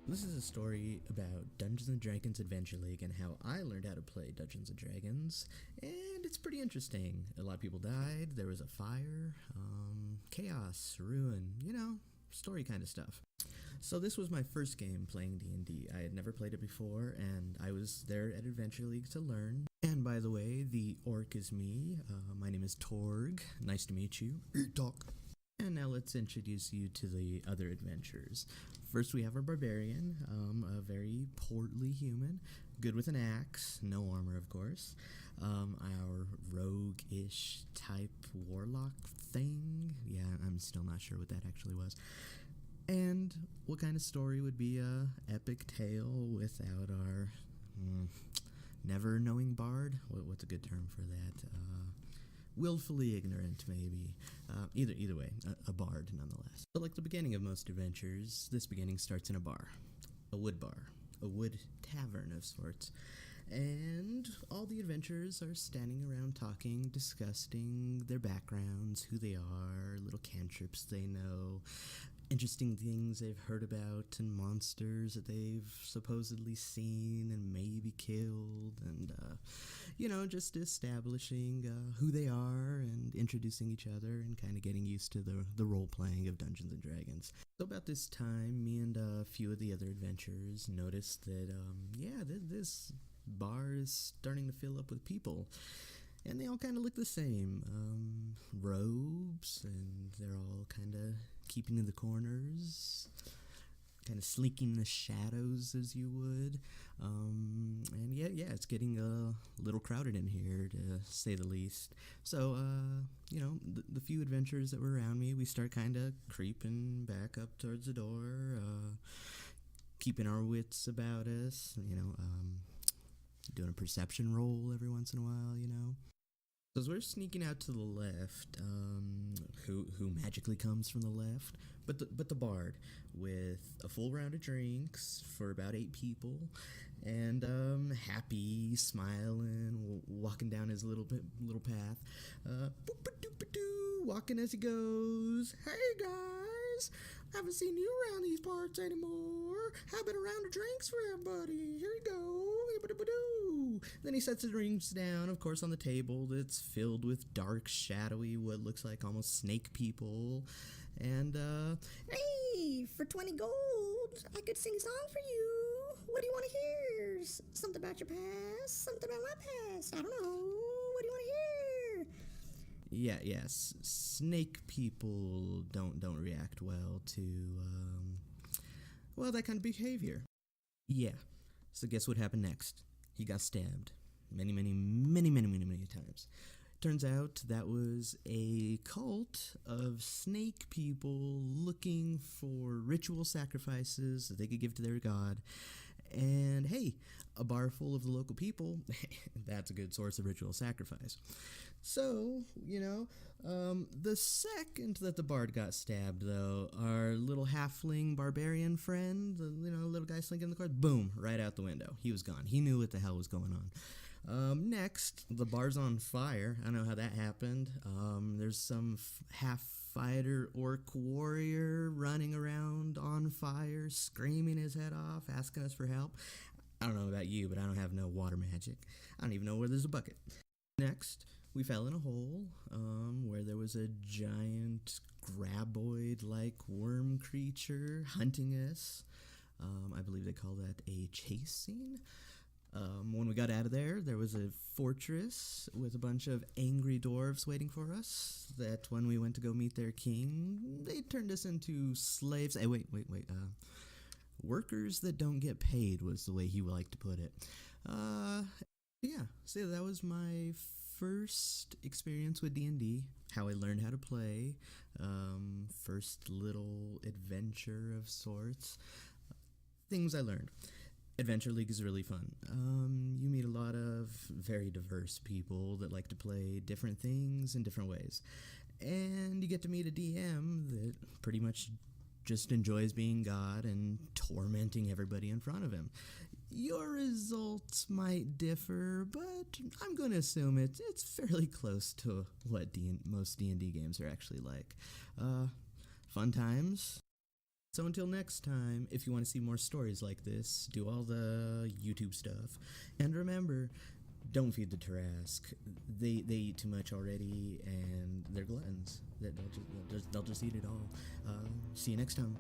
This is a story about Dungeons and Dragons Adventure League and how I learned how to play Dungeons and Dragons, and it's pretty interesting. A lot of people died, there was a fire, chaos, ruin, story kind of stuff. So this was my first game playing D&D. I had never played it before, and I was there at Adventure League to learn. And by the way, the orc is me. My name is Torg. Nice to meet you. Talk. And now let's introduce you to the other adventurers. First, we have our barbarian, a very portly human, good with an axe, no armor, of course. Our rogue-ish type warlock thing. Yeah, I'm still not sure what that actually was. And what kind of story would be a epic tale without our never knowing bard? What's a good term for that? Willfully ignorant, maybe. Either way, a bard nonetheless. But like the beginning of most adventures, this beginning starts in a bar, a wood bar, a wood tavern of sorts. And all the adventurers are standing around talking, discussing their backgrounds, who they are, little cantrips they know, interesting things they've heard about, and monsters that they've supposedly seen and maybe killed, and just establishing who they are and introducing each other and kind of getting used to the role playing of Dungeons and Dragons. So about this time, me and a few of the other adventurers noticed that this bar is starting to fill up with people. And they all kind of look the same. Robes, and they're all kind of keeping in the corners, kind of slinking in the shadows as you would. And it's getting a little crowded in here, to say the least. So, the few adventurers that were around me, we start kind of creeping back up towards the door, keeping our wits about us, doing a perception roll every once in a while. So as we're sneaking out to the left, who magically comes from the left? But the bard, with a full round of drinks for about 8 people, and happy, smiling, walking down his little path, walking as he goes. Hey guys, haven't seen you around these parts anymore. How about a round of drinks for everybody? Here you go. Then he sets his drinks down, of course, on the table that's filled with dark, shadowy, what looks like almost snake people. And, hey, for 20 gold, I could sing a song for you. What do you want to hear? Something about your past? Something about my past? I don't know. What do you want to hear? Yes, snake people don't react well to, that kind of behavior. Yeah, so guess what happened next? He got stabbed. Many times. Turns out that was a cult of snake people looking for ritual sacrifices that they could give to their god. And hey, a bar full of the local people, that's a good source of ritual sacrifice. So, the second that the bard got stabbed, though, our little halfling barbarian friend, the little guy slinking in the cord, boom, right out the window. He was gone. He knew what the hell was going on. Next, the bar's on fire. I don't know how that happened. There's some half-fighter orc warrior running around on fire, screaming his head off, asking us for help. I don't know about you, but I don't have no water magic. I don't even know where there's a bucket. Next, we fell in a hole where there was a giant graboid-like worm creature hunting us. I believe they call that a chase scene. When we got out of there was a fortress with a bunch of angry dwarves waiting for us, that when we went to go meet their king, they turned us into slaves. Hey, wait. Workers that don't get paid was the way he would like to put it. So that was my first experience with D&D, how I learned how to play, first little adventure of sorts, things I learned. Adventure League is really fun. You meet a lot of very diverse people that like to play different things in different ways. And you get to meet a DM that pretty much just enjoys being God and tormenting everybody in front of him. Your results might differ, but I'm going to assume it's fairly close to what most D&D games are actually like. Fun times. So until next time, if you want to see more stories like this, do all the YouTube stuff. And remember, don't feed the Tarrasque. They eat too much already, and they're gluttons. They'll just eat it all. See you next time.